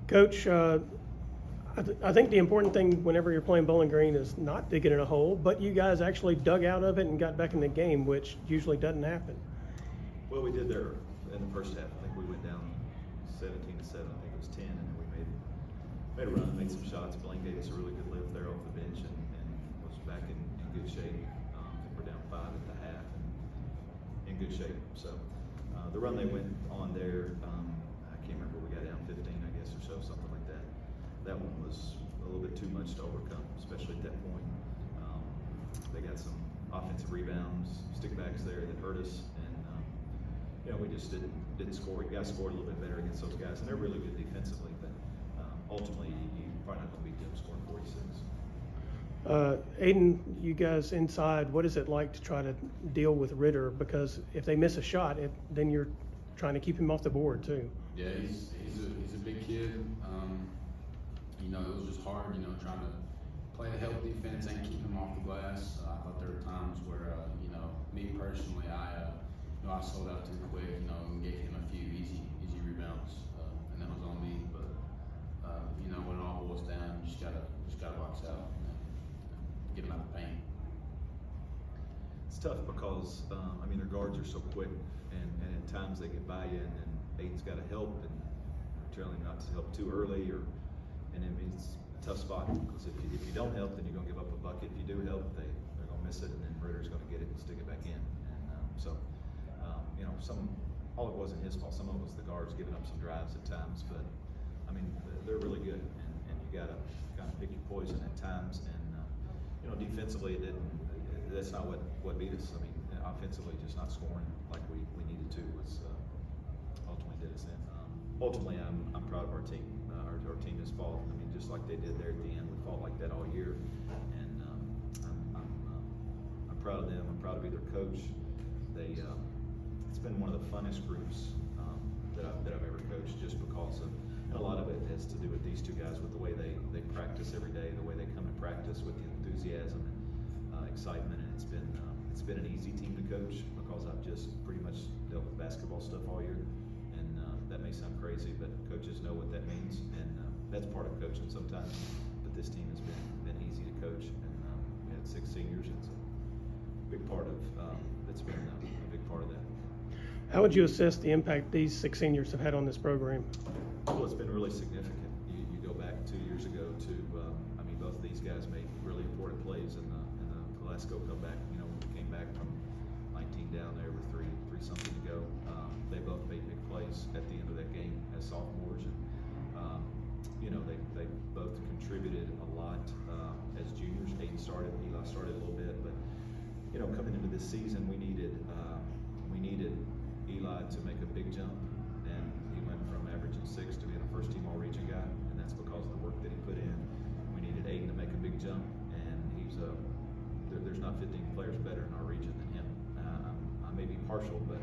Coach, I think the important thing whenever you're playing Bowling Green is not digging in a hole, but you guys actually dug out of it and got back in the game, which usually doesn't happen. Well, we did there in the first half. I think we went down 17-7. I think it was 10, and then we made a run, made some shots. Blaine gave us a really good lift there off the bench and was back in good shape. I think we're down 5 at the half and in good shape. So the run they went on there, I can't remember, we got down 15, I guess, or so, something like that. That one was a little bit too much to overcome, especially at that point. They got some offensive rebounds, stickbacks there that hurt us, and we just didn't score. You guys scored a little bit better against those guys, and they're really good defensively, but ultimately you're probably not going to beat them scoring 46. Aiden, you guys inside, what is it like to try to deal with Ritter? Because if they miss a shot, then you're trying to keep him off the board too. Yeah, he's a big kid. It was just hard, trying to play a healthy defense and keep him off the glass. I thought there were times where, me personally, I sold out too quick, and gave him a few easy rebounds, and that was on me. But when it all boils down, you just gotta box out, get him out of the paint. It's tough because their guards are so quick, and at times they get by you, and then Aiden's got to help, and telling him not to help too early, and it means a tough spot because if you don't help, then you're going to give up a bucket. If you do help, they're going to miss it, and then Ritter's going to get it and stick it back in. All it wasn't his fault. Some of it was the guards giving up some drives at times, but they're really good, and you got to kind of pick your poison at times. And defensively, that's not what beat us. Offensively, just not scoring like we needed to was ultimately did us in. Ultimately, I'm proud of our team. Our team has fought. Just like they did there at the end, we fought like that all year, and I'm proud of them. I'm proud to be their coach. It's been one of the funnest groups that I've ever coached, just because of, and a lot of it has to do with these two guys, with the way they practice every day, the way they come to practice with the enthusiasm and excitement, and it's been an easy team to coach because I've just pretty much dealt with basketball stuff all year, and that may sound crazy, but coaches know what that means, and that's part of coaching sometimes. But this team has been easy to coach, and we had 6 seniors. It's a big part of it's been a big part of that. How would you assess the impact these 6 seniors have had on this program? Well, it's been really significant. You go back 2 years ago to, both of these guys made really important plays in the Glasgow comeback. When we came back from 19 down there with three something to go, they both made big plays at the end of that game as sophomores, and they both contributed a lot as juniors. Aiden started, Eli started a little bit, but coming into this season, we needed Eli to make a big jump, and he went from averaging 6 to being a first-team All-Region guy, and that's because of the work that he put in. We needed Aiden to make a big jump, and there's not 15 players better in our region than him. I may be partial, but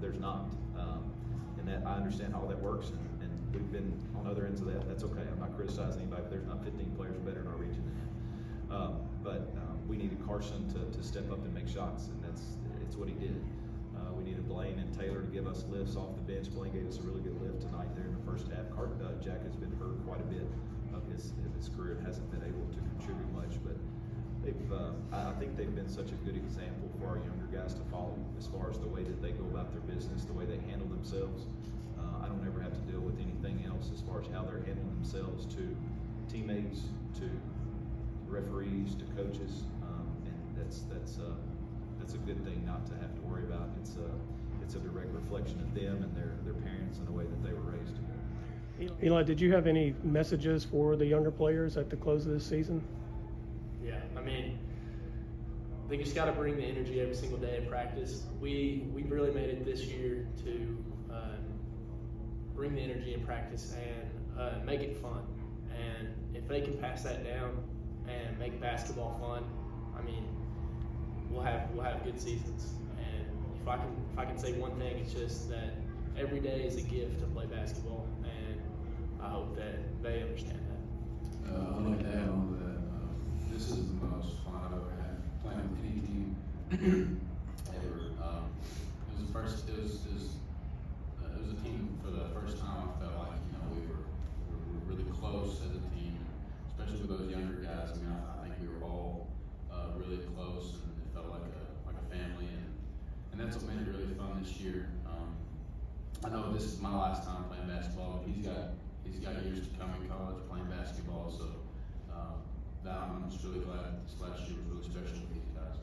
there's not, and that I understand how that works, and we've been on other ends of that. That's okay. I'm not criticizing anybody, but there's not 15 players better in our region than him. But we needed Carson to step up and make shots, and it's what he did. We needed Blaine and Taylor to give us lifts off the bench. Blaine gave us a really good lift tonight there in the first half. Jack has been hurt quite a bit of his career and hasn't been able to contribute much, but I think they've been such a good example for our younger guys to follow as far as the way that they go about their business, the way they handle themselves. I don't ever have to deal with anything else as far as how they're handling themselves to teammates, to referees, to coaches, and that's a good thing not to have to worry about. It's a direct reflection of them and their parents and the way that they were raised. Eli, did you have any messages for the younger players at the close of this season? Yeah, they just got to bring the energy every single day in practice. We really made it this year to bring the energy in practice and make it fun. And if they can pass that down and make basketball fun, we'll have good seasons. And if I can say one thing, it's just that every day is a gift to play basketball, and I hope that they understand that. I'd like to add on to that. This is the most fun I've ever had playing with any team ever. It was a team for the first time I felt like we were really close as a team, especially with those younger guys. I mean, I think we were all really close, and it felt like a family, and that's what made it really fun this year. I know this is my last time playing basketball. He's got years to come in college playing basketball, so that I'm just really glad this last year was really special with these guys.